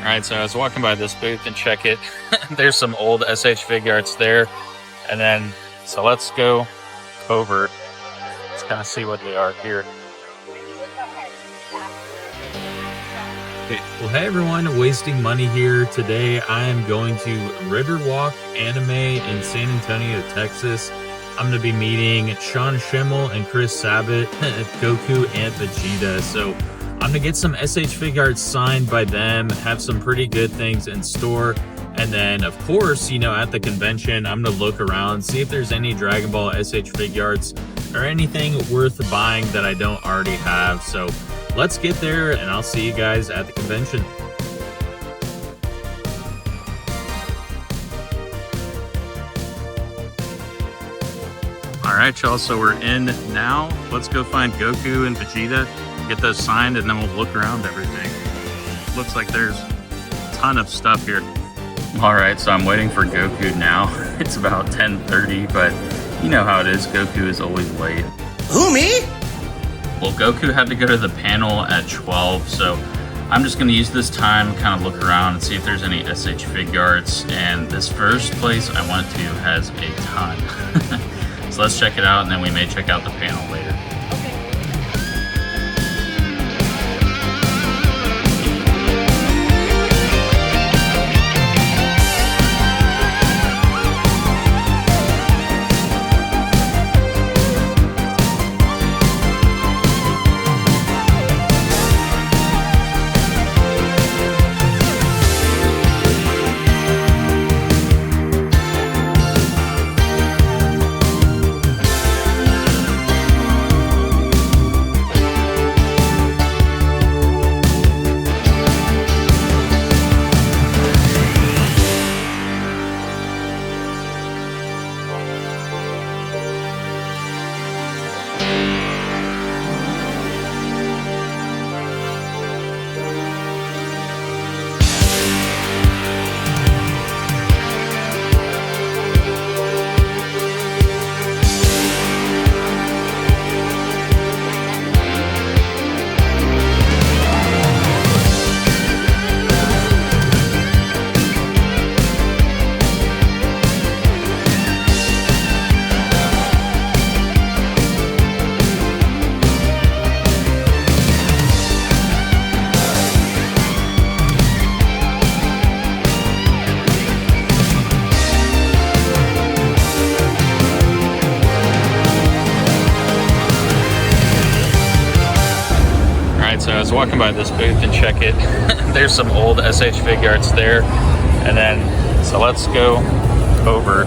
All right, so I was walking by this booth and check it. There's some old SH Figuarts there. And then, so let's go over. Let's kind of see what they are here. Well, hey everyone, wasting money here. Today I am going to Riverwalk Anime in San Antonio, Texas. I'm going to be meeting Sean Schimmel and Chris Sabat, Goku and Vegeta. So I'm going to get some SH Figuarts signed by them, have some pretty good things in store. And then, of course, at the convention, I'm going to look around, see if there's any Dragon Ball SH Figuarts or anything worth buying that I don't already have. So let's get there, and I'll see you guys at the convention. All right, y'all, so we're in now. Let's go find Goku and Vegeta, get those signed, and then we'll look around everything. Looks like there's a ton of stuff here. All right, so I'm waiting for Goku now. It's about 10:30, but you know how it is. Goku is always late. Who, me? Well, Goku had to go to the panel at 12, so I'm just gonna use this time, kind of look around and see if there's any SH Figuarts. And this first place I went to has a ton. So let's check it out, and then we may check out the panel later. So I was walking by this booth and check it. There's some old SH Figuarts there. And then, so let's go over.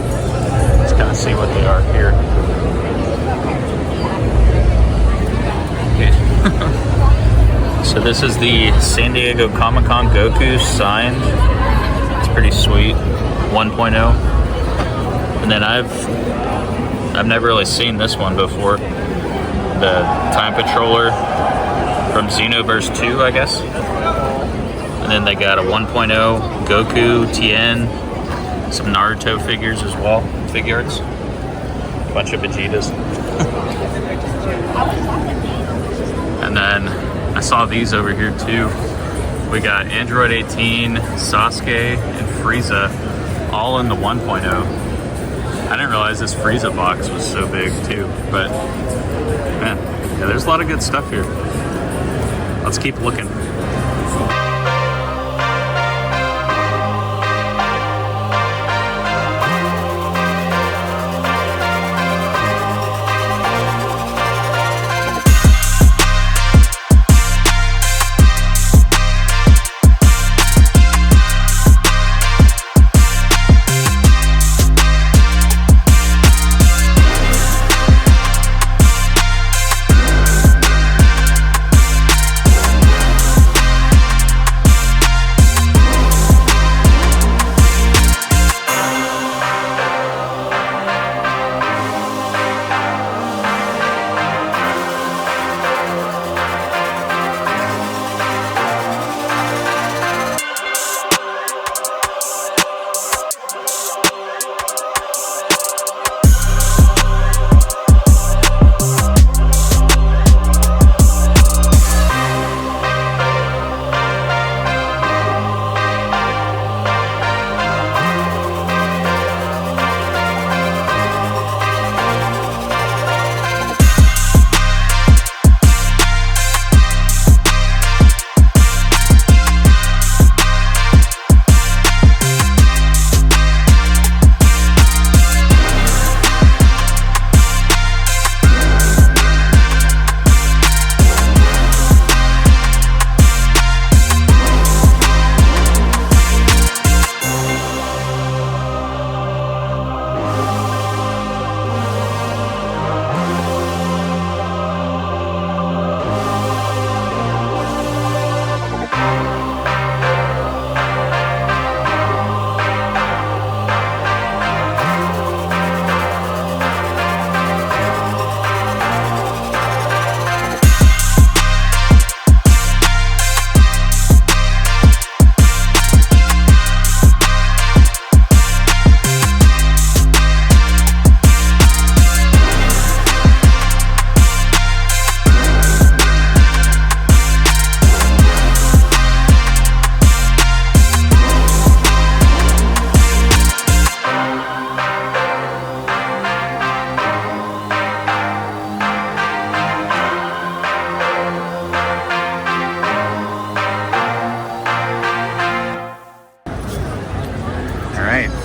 Let's kind of see what they are here. Okay. So this is the San Diego Comic-Con Goku signed. It's pretty sweet. 1.0. And then I've never really seen this one before. The Time Patroller from Xenoverse 2, I guess. And then they got a 1.0 Goku, Tien, some Naruto figures as well, Figuarts. A bunch of Vegetas. And then I saw these over here too. We got Android 18, Sasuke, and Frieza, all in the 1.0. I didn't realize this Frieza box was so big too, but man, yeah, there's a lot of good stuff here. Let's keep looking.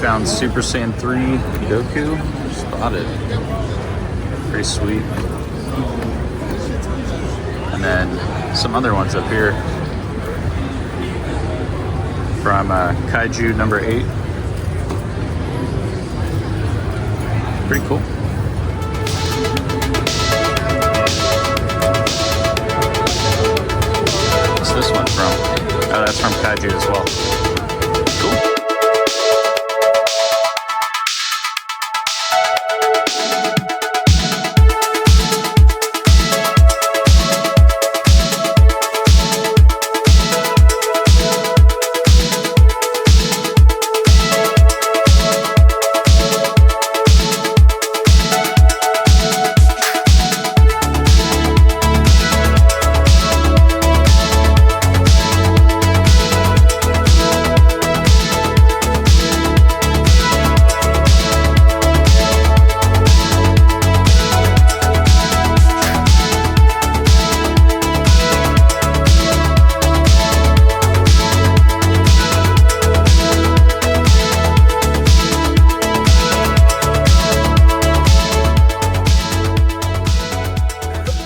found Super Saiyan 3 Goku. Spotted. Pretty sweet. And then some other ones up here from Kaiju number 8. Pretty cool. What's this one from? Oh, that's from Kaiju as well. Cool.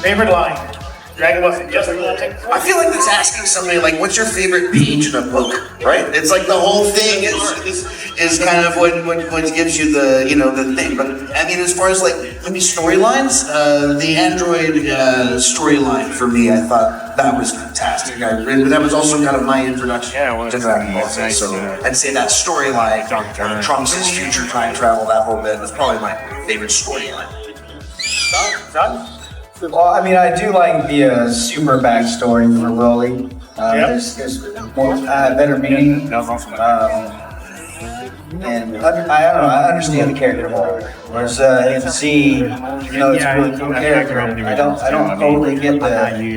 Favorite line? Dragon Ball SH. I feel like that's asking somebody like, "What's your favorite page in a book?" Right? It's like the whole thing is kind of what gives you the the thing. But I mean, as far as like maybe storylines, the Android storyline for me, I thought that was fantastic. That was also kind of my introduction to Dragon Ball. So I'd say that storyline, Trunks' future time travel, that whole bit was probably my favorite storyline. John? Well, I mean, I do like the super backstory for Lily. There's more better meaning. And I don't know, I understand the character more. Whereas MC, it's a really cool character. I don't totally get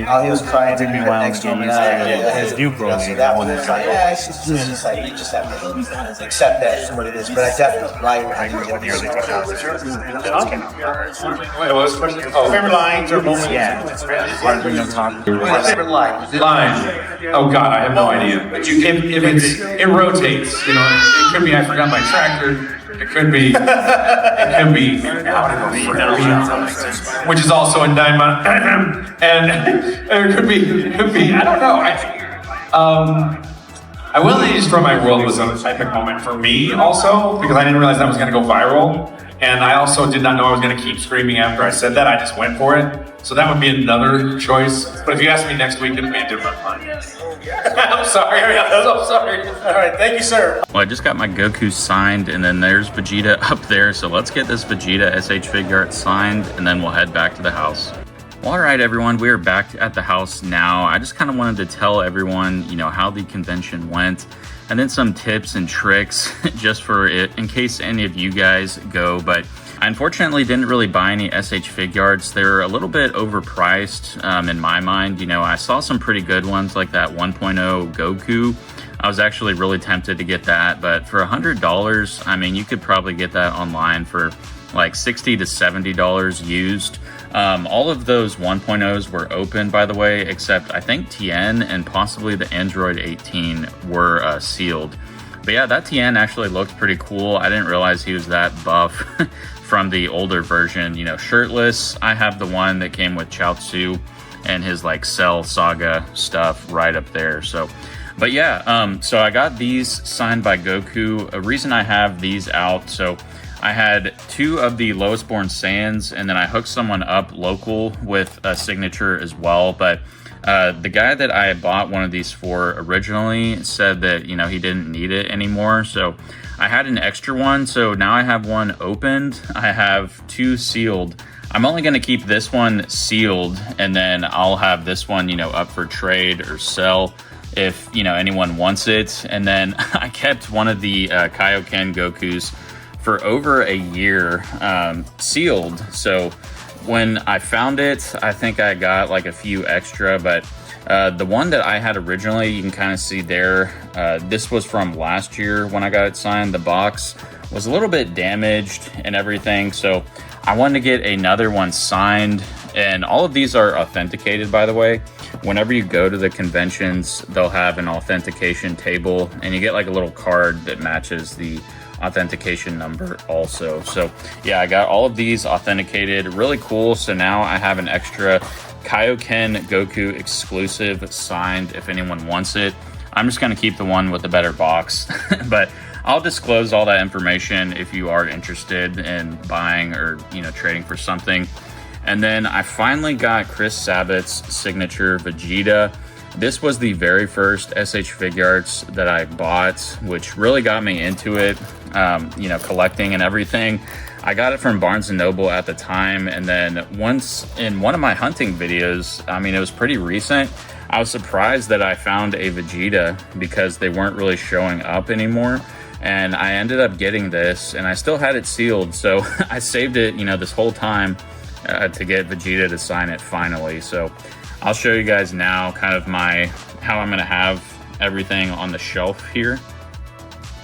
how he was crying next to me. So that one is like, it's just like, you just have to accept that for what it is. But I definitely like it. Wait, what was the question? Oh, favorite lines or moments? Favorite line? Line. Oh God, I have no idea. But it rotates. It could be I forgot my tractor. It could be, which is also in Daima, and it could be. I don't know. I Will They Destroy My World was an epic moment for me also, because I didn't realize that was going to go viral. And I also did not know I was going to keep screaming after I said that. I just went for it. So that would be another choice. But if you ask me next week, it'll be a different one. I'm sorry. I'm sorry. All right, thank you, sir. Well, I just got my Goku signed, and then there's Vegeta up there. So let's get this Vegeta SH Figuarts signed, and then we'll head back to the house. Well, all right, everyone, we are back at the house now. I just kind of wanted to tell everyone, how the convention went, and then some tips and tricks just for it, in case any of you guys go. But I unfortunately didn't really buy any SH Figuarts. They're a little bit overpriced in my mind. I saw some pretty good ones like that 1.0 Goku. I was actually really tempted to get that, but for $100, I mean, you could probably get that online for like $60 to $70 used. All of those 1.0s were open, by the way, except I think Tien and possibly the Android 18 were sealed. But yeah, that Tien actually looked pretty cool. I didn't realize he was that buff from the older version, shirtless. I have the one that came with Chaozu and his like Cell Saga stuff right up there. So, but yeah, so I got these signed by Goku. A reason I have these out, so I had 2 of the lowest born Saiyans, and then I hooked someone up local with a signature as well. But the guy that I bought one of these for originally said that, he didn't need it anymore. So I had an extra one. So now I have one opened. I have 2 sealed. I'm only going to keep this one sealed, and then I'll have this one, up for trade or sell if, anyone wants it. And then I kept one of the Kaioken Gokus for over a year sealed. So when I found it, I think I got like a few extra, but the one that I had originally, you can kind of see there, this was from last year when I got it signed. The box was a little bit damaged and everything, so I wanted to get another one signed. And all of these are authenticated, by the way. Whenever you go to the conventions, they'll have an authentication table, and you get like a little card that matches the authentication number also. So yeah, I got all of these authenticated. Really cool. So now I have an extra Kaioken Goku exclusive signed if anyone wants it. I'm just going to keep the one with the better box, but I'll disclose all that information if you are interested in buying or, you know, trading for something. And then I finally got Chris Sabat's signature Vegeta. This was the very first SH Figuarts that I bought, which really got me into it, you know, collecting and everything. I got it from Barnes & Noble at the time, and then once in one of my hunting videos, I mean, it was pretty recent, I was surprised that I found a Vegeta because they weren't really showing up anymore. And I ended up getting this, and I still had it sealed, so I saved it, you know, this whole time to get Vegeta to sign it finally. So I'll show you guys now kind of how I'm gonna have everything on the shelf here.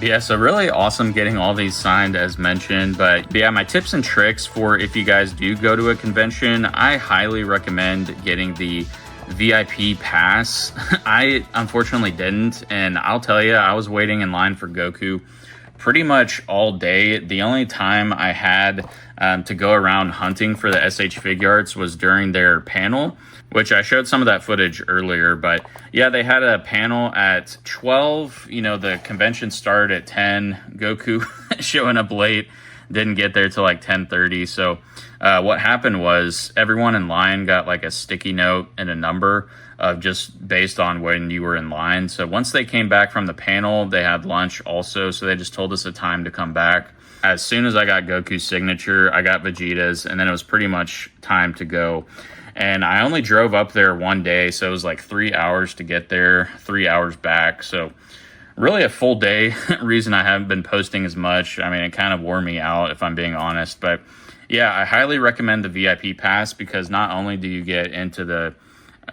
Yeah, so really awesome getting all these signed as mentioned, but yeah, my tips and tricks for if you guys do go to a convention, I highly recommend getting the VIP pass. I unfortunately didn't, and I'll tell you, I was waiting in line for Goku pretty much all day. The only time I had to go around hunting for the SH Figuarts was during their panel, which I showed some of that footage earlier. But yeah, they had a panel at 12. You know, the convention started at 10. Goku showing up late, didn't get there till like 10:30. So what happened was everyone in line got like a sticky note and a number of just based on when you were in line. So once they came back from the panel, they had lunch also. So they just told us a time to come back. As soon as I got Goku's signature, I got Vegeta's, and then it was pretty much time to go. And I only drove up there one day, so it was like 3 hours to get there, 3 hours back. So really a full day. Reason I haven't been posting as much. I mean, it kind of wore me out if I'm being honest. But yeah, I highly recommend the VIP pass because not only do you get into the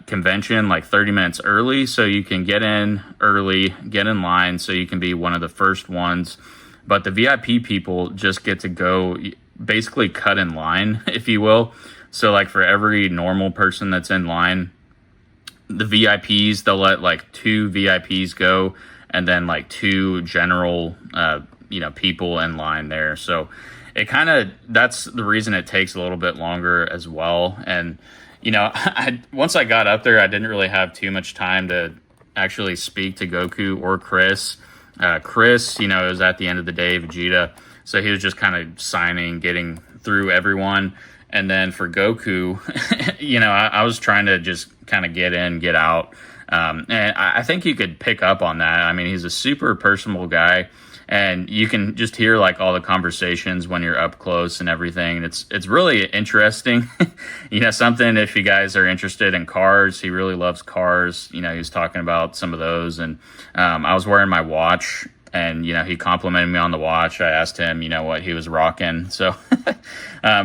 convention like 30 minutes early, so you can get in early, get in line so you can be one of the first ones, but the VIP people just get to go basically cut in line, if you will. So like for every normal person that's in line, the VIPs, they'll let like 2 VIPs go and then like 2 general you know, people in line there. So it kind of, that's the reason it takes a little bit longer as well. And you know, once I got up there, I didn't really have too much time to actually speak to Goku or Chris. Chris, you know, it was at the end of the day, Vegeta, so he was just kind of signing, getting through everyone. And then for Goku, you know, I was trying to just kind of get in, get out. And I think you could pick up on that. I mean, he's a super personable guy. And you can just hear like all the conversations when you're up close and everything. And it's really interesting. You know, something if you guys are interested in cars, he really loves cars. You know, he was talking about some of those. And I was wearing my watch and, you know, he complimented me on the watch. I asked him, you know, what he was rocking. So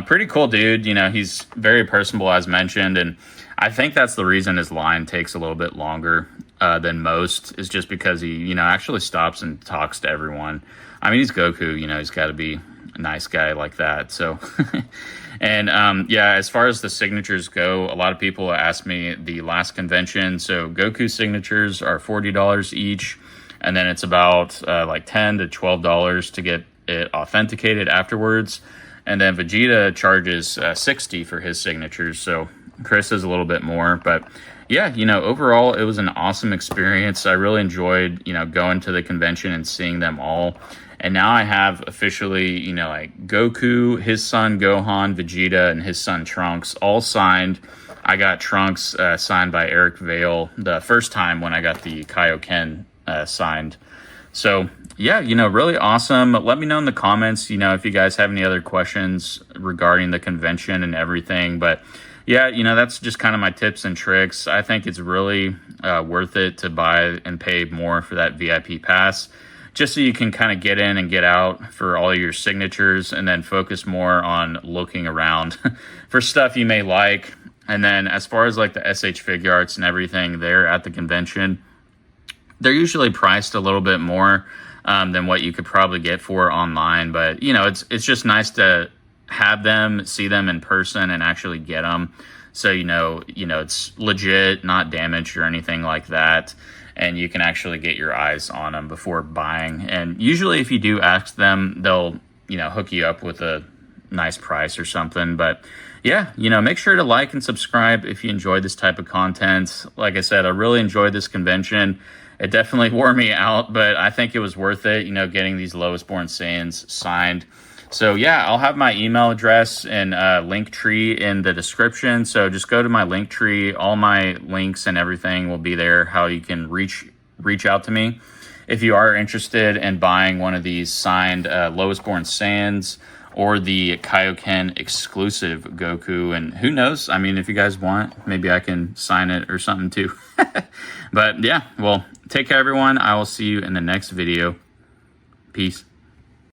pretty cool dude. You know, he's very personable as mentioned. And I think that's the reason his line takes a little bit longer than most, is just because he, you know, actually stops and talks to everyone. I mean, he's Goku, you know, he's got to be a nice guy like that. So, and yeah, as far as the signatures go, a lot of people asked me the last convention. So Goku signatures are $40 each, and then it's about like $10 to $12 to get it authenticated afterwards. And then Vegeta charges $60 for his signatures. So Chris is a little bit more, but yeah, you know, overall, it was an awesome experience. I really enjoyed, you know, going to the convention and seeing them all. And now I have officially, you know, like Goku, his son Gohan, Vegeta, and his son Trunks all signed. I got Trunks signed by Eric Vale the first time when I got the Kaioken signed. So yeah, you know, really awesome. Let me know in the comments, you know, if you guys have any other questions regarding the convention and everything. But yeah, you know, that's just kind of my tips and tricks. I think it's really worth it to buy and pay more for that VIP pass, just so you can kind of get in and get out for all your signatures and then focus more on looking around for stuff you may like. And then as far as like the SH Figuarts and everything there at the convention, they're usually priced a little bit more than what you could probably get for online. But, you know, it's just nice to have them, see them in person and actually get them. So, you know, it's legit, not damaged or anything like that. and you can actually get your eyes on them before buying. And usually if you do ask them, they'll, you know, hook you up with a nice price or something. But yeah, you know, make sure to like and subscribe if you enjoy this type of content. Like I said, I really enjoyed this convention. It definitely wore me out, but I think it was worth it, you know, getting these Lowest Born Saiyans signed. So yeah, I'll have my email address and link tree in the description. So just go to my link tree. All my links and everything will be there, how you can reach out to me if you are interested in buying one of these signed Lowest Born Saiyans or the Kaioken exclusive Goku. And who knows? I mean, if you guys want, maybe I can sign it or something too. But yeah, well, take care, everyone. I will see you in the next video. Peace.